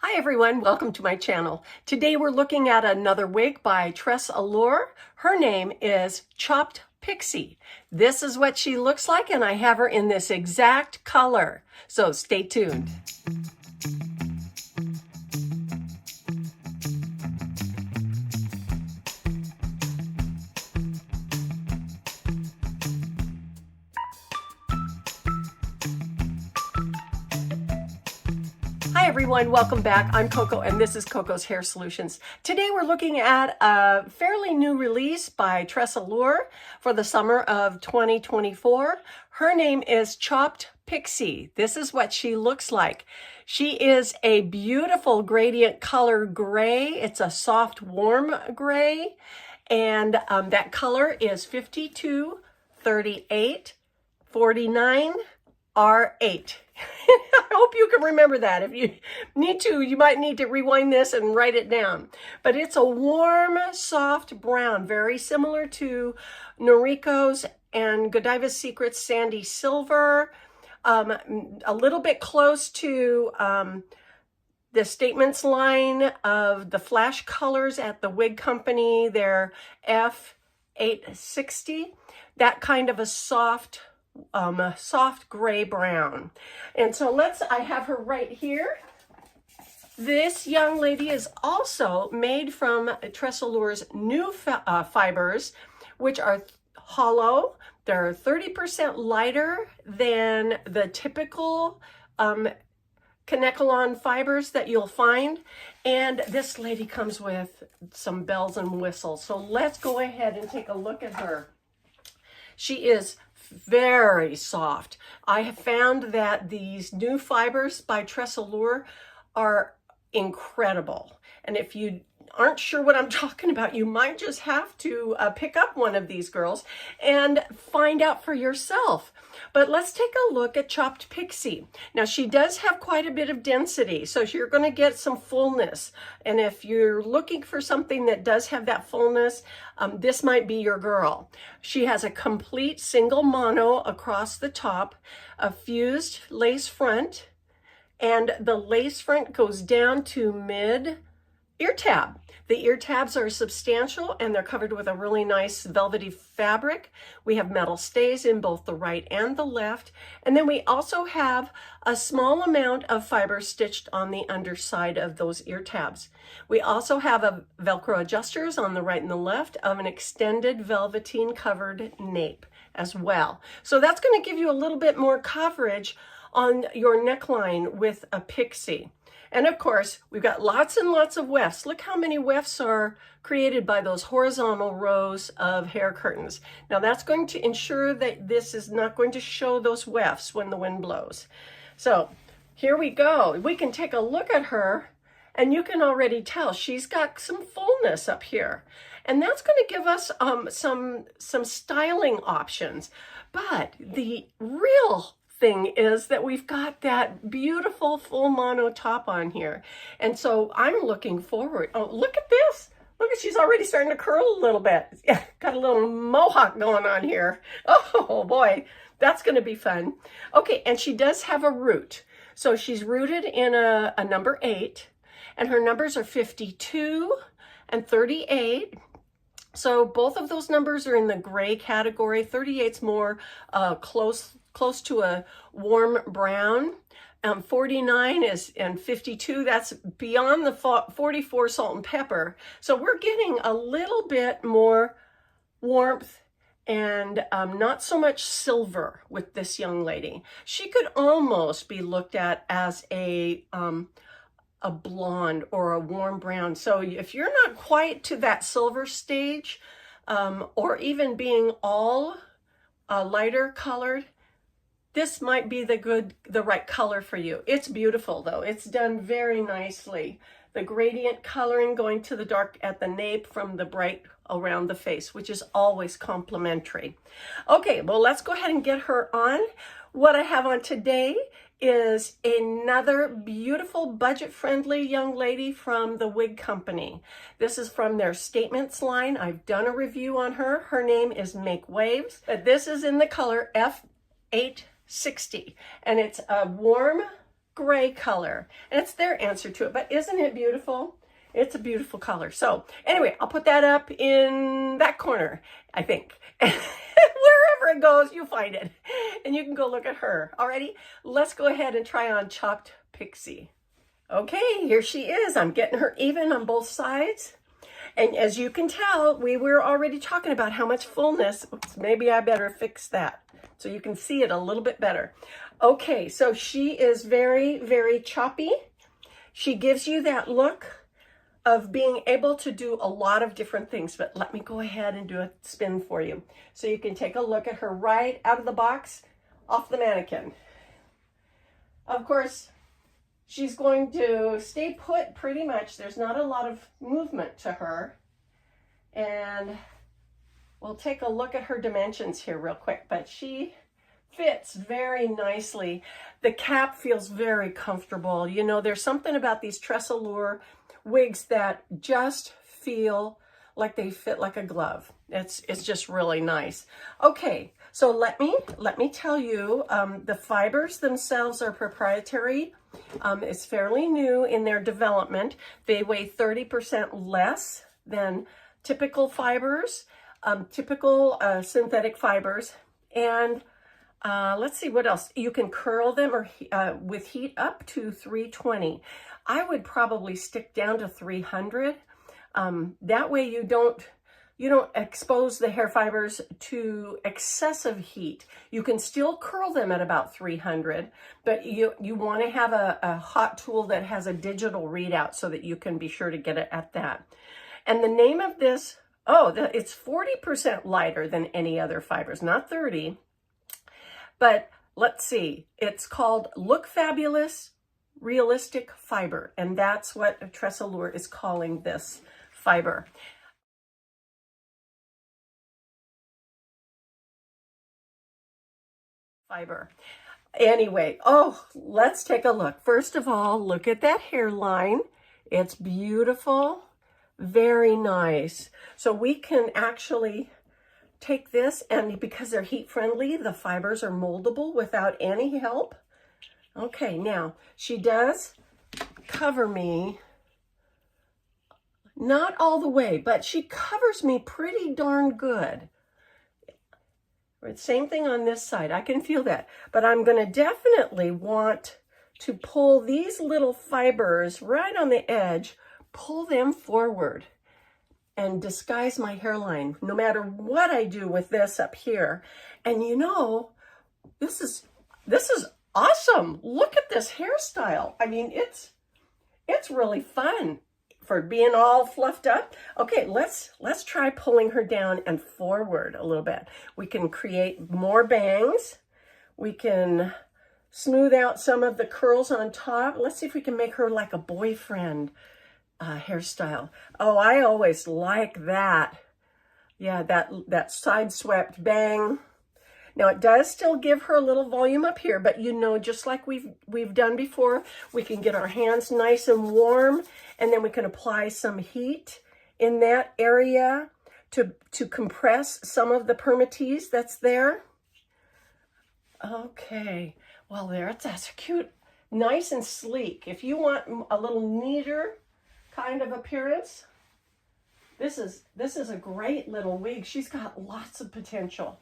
Hi everyone, welcome to my channel. Today we're looking at another wig by TRESSALLURE. Her name is Chopped Pixie. This is what she looks like, and I have her in this exact color. So stay tuned. Hi everyone, welcome back. I'm Coco and this is Coco's Hair Solutions. Today we're looking at a fairly new release by TRESSALLURE for the summer of 2024. Her name is Chopped Pixie. This is what she looks like. She is a beautiful gradient color gray. It's a soft, warm gray. And that color is 52, 38, 49, R8. I hope you can remember that. If you need to, you might need to rewind this and write it down. But it's a warm, soft brown, very similar to Noriko's and Godiva's Secret's Sandy Silver. A little bit close to the Statements line of the flash colors at the wig company, their F860. That kind of a soft gray brown. And so I have her right here. This young lady is also made from TRESSALLURE's new fibers, which are hollow. They're 30% lighter than the typical Kanekalon fibers that you'll find. And this lady comes with some bells and whistles. So let's go ahead and take a look at her. She is very soft. I have found that these new fibers by TRESSALLURE are incredible. And if you aren't sure what I'm talking about, you might just have to pick up one of these girls and find out for yourself. But let's take a look at Chopped Pixie. Now she does have quite a bit of density, so you're going to get some fullness. And if you're looking for something that does have that fullness, this might be your girl. She has a complete single mono across the top, a fused lace front, and the lace front goes down to mid ear tab. The ear tabs are substantial and they're covered with a really nice velvety fabric. We have metal stays in both the right and the left. And then we also have a small amount of fiber stitched on the underside of those ear tabs. We also have a Velcro adjusters on the right and the left of an extended velveteen covered nape as well. So that's going to give you a little bit more coverage on your neckline with a pixie. And of course, we've got lots and lots of wefts. Look how many wefts are created by those horizontal rows of hair curtains. Now that's going to ensure that this is not going to show those wefts when the wind blows. So here we go. We can take a look at her and you can already tell she's got some fullness up here. And that's going to give us some styling options. But the real thing is that we've got that beautiful full mono top on here. And so I'm looking forward. Oh, look at this. Look at, she's already starting to curl a little bit. Yeah, got a little mohawk going on here. Oh boy, that's going to be fun. Okay, and she does have a root. So she's rooted in a number 8, and her numbers are 52 and 38. So both of those numbers are in the gray category. 38's more close to a warm brown. 49 is, and 52, that's beyond the 44 salt and pepper. So we're getting a little bit more warmth and not so much silver with this young lady. She could almost be looked at as a blonde or a warm brown. So if you're not quite to that silver stage, or even being all lighter colored, this might be the right color for you. It's beautiful though. It's done very nicely. The gradient coloring going to the dark at the nape from the bright around the face, which is always complimentary. Okay, well, let's go ahead and get her on. What I have on today is another beautiful budget-friendly young lady from the wig company. This is from their Statements line. I've done a review on her. Her name is Make Waves. This is in the color F860, and it's a warm gray color. And it's their answer to it, but isn't it beautiful? It's a beautiful color. So anyway, I'll put that up in that corner, I think. Wherever it goes, you'll find it. And you can go look at her. Alrighty, let's go ahead and try on Chopped Pixie. Okay, here she is. I'm getting her even on both sides. And as you can tell, we were already talking about how much fullness. Oops, maybe I better fix that so you can see it a little bit better. Okay, so she is very, very choppy. She gives you that look of being able to do a lot of different things, but let me go ahead and do a spin for you. So you can take a look at her right out of the box, off the mannequin. Of course, she's going to stay put pretty much. There's not a lot of movement to her. And we'll take a look at her dimensions here real quick, but she fits very nicely. The cap feels very comfortable. You know, there's something about these TRESSALLURE wigs that just feel like they fit like a glove. It's just really nice. Okay, so let me tell you, the fibers themselves are proprietary. It's fairly new in their development. They weigh 30% less than typical fibers, typical synthetic fibers. And let's see what else. You can curl them or with heat up to 320. I would probably stick down to 300. That way you don't expose the hair fibers to excessive heat. You can still curl them at about 300, but you want to have a hot tool that has a digital readout so that you can be sure to get it at that. And the name of this, it's 40% lighter than any other fibers, not 30. But let's see, it's called Look Fabulous Realistic Fiber, and that's what TRESSALLURE is calling this fiber. Anyway, let's take a look. First of all, look at that hairline. It's beautiful, very nice. So we can actually take this, and because they're heat friendly, the fibers are moldable without any help. Okay, now she does cover me, not all the way, but she covers me pretty darn good. Same thing on this side. I can feel that, but I'm going to definitely want to pull these little fibers right on the edge, pull them forward and disguise my hairline no matter what I do with this up here. And you know, this is awesome. Look at this hairstyle. I mean, it's really fun for being all fluffed up. Okay, let's try pulling her down and forward a little bit. We can create more bangs. We can smooth out some of the curls on top. Let's see if we can make her like a boyfriend hairstyle. Oh, I always like that. Yeah, that side swept bang. Now it does still give her a little volume up here, but you know, just like we've done before, we can get our hands nice and warm, and then we can apply some heat in that area to compress some of the permatease that's there. Okay, well that's cute, nice and sleek. If you want a little neater kind of appearance, this is a great little wig. She's got lots of potential.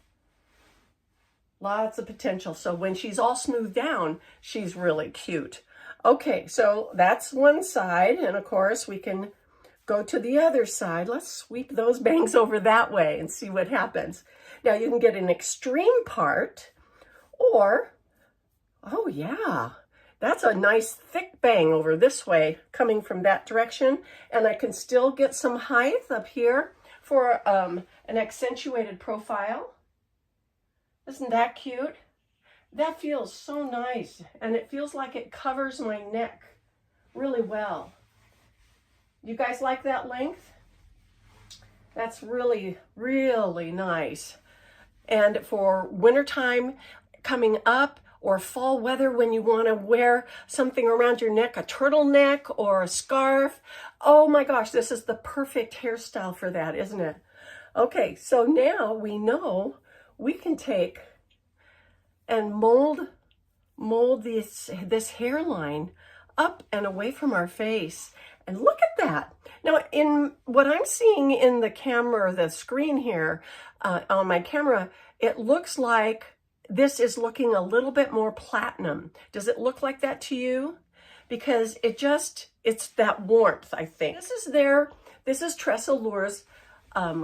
Lots of potential. So when she's all smoothed down, she's really cute. Okay, so that's one side. And of course, we can go to the other side. Let's sweep those bangs over that way and see what happens. Now you can get an extreme part, or, oh yeah, that's a nice thick bang over this way coming from that direction. And I can still get some height up here for an accentuated profile. Isn't that cute? That feels so nice, and it feels like it covers my neck really well. You guys like that length? That's really, really nice. And for wintertime coming up, or fall weather when you want to wear something around your neck, a turtleneck or a scarf, oh my gosh, this is the perfect hairstyle for that, isn't it? Okay, so now we know we can take and mold mold this hairline up and away from our face. And look at that. Now, in what I'm seeing in the camera, the screen here on my camera, it looks like this is looking a little bit more platinum. Does it look like that to you? Because it's that warmth, I think. This is TRESSALLURE's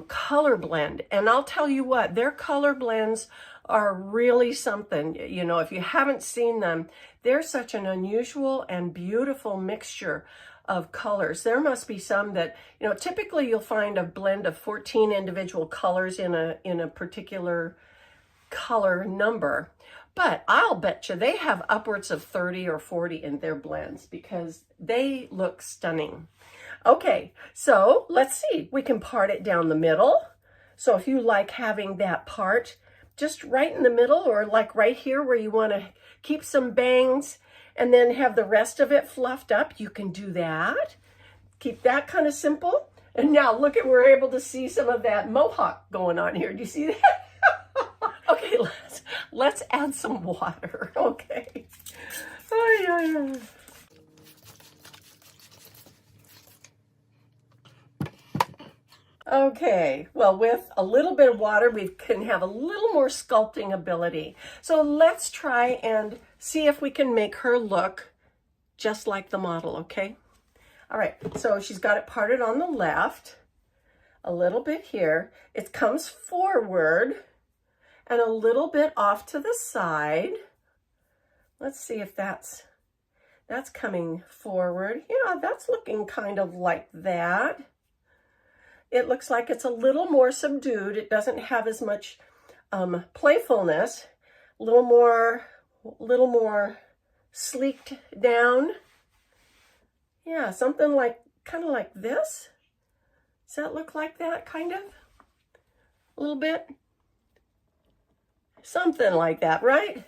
color blend. And I'll tell you what, their color blends are really something. You know, if you haven't seen them, they're such an unusual and beautiful mixture of colors. There must be some that, you know, typically you'll find a blend of 14 individual colors in a particular color number, but I'll bet you they have upwards of 30 or 40 in their blends because they look stunning. Okay, so let's see. We can part it down the middle. So if you like having that part just right in the middle, or like right here where you want to keep some bangs and then have the rest of it fluffed up, you can do that. Keep that kind of simple. And now look at, we're able to see some of that mohawk going on here. Do you see that? Okay, let's add some water. Okay. Okay, well, with a little bit of water, we can have a little more sculpting ability. So let's try and see if we can make her look just like the model, okay? All right, so she's got it parted on the left, a little bit here. It comes forward and a little bit off to the side. Let's see if that's coming forward. Yeah, that's looking kind of like that. It looks like it's a little more subdued. It doesn't have as much playfulness. A little more sleeked down. Yeah, something like, kind of like this. Does that look like that, kind of? A little bit? Something like that, right?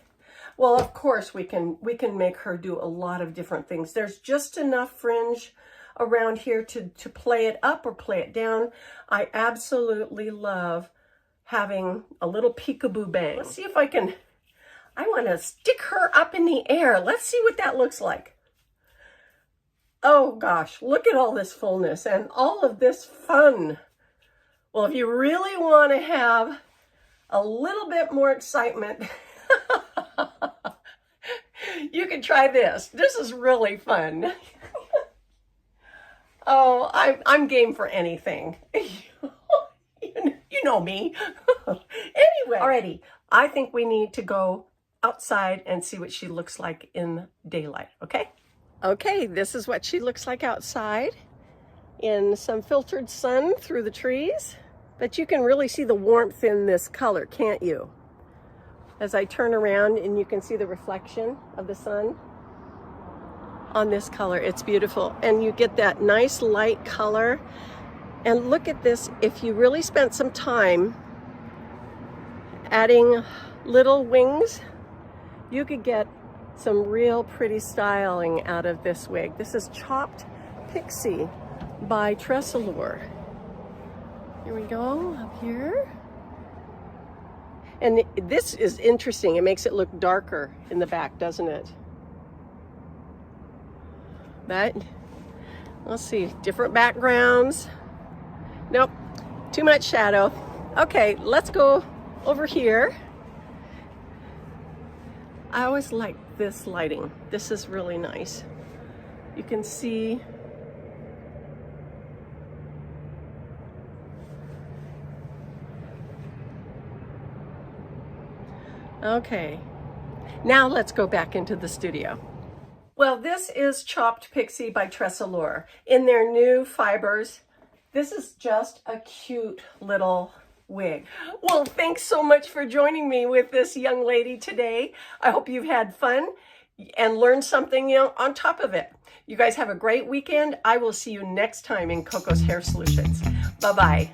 Well, of course, we can make her do a lot of different things. There's just enough fringe around here to play it up or play it down. I absolutely love having a little peekaboo bang. Let's see if I want to stick her up in the air. Let's see what that looks like. Oh gosh, look at all this fullness and all of this fun. Well, if you really want to have a little bit more excitement, you can try this. This is really fun. Oh, I'm game for anything. You know me. Anyway, alrighty, I think we need to go outside and see what she looks like in daylight, okay? Okay, this is what she looks like outside in some filtered sun through the trees. But you can really see the warmth in this color, can't you? As I turn around and you can see the reflection of the sun on this color. It's beautiful. And you get that nice light color. And look at this. If you really spent some time adding little wings, you could get some real pretty styling out of this wig. This is Chopped Pixie by TRESSALLURE. Here we go, up here. And this is interesting. It makes it look darker in the back, doesn't it? But let's see, different backgrounds. Nope, too much shadow. Okay, let's go over here. I always like this lighting. This is really nice. You can see okay, now let's go back into the studio. Well, this is Chopped Pixie by TRESSALLURE in their new fibers. This is just a cute little wig. Well, thanks so much for joining me with this young lady today. I hope you've had fun and learned something, you know, on top of it. You guys have a great weekend. I will see you next time in Coco's Hair Solutions. Bye-bye.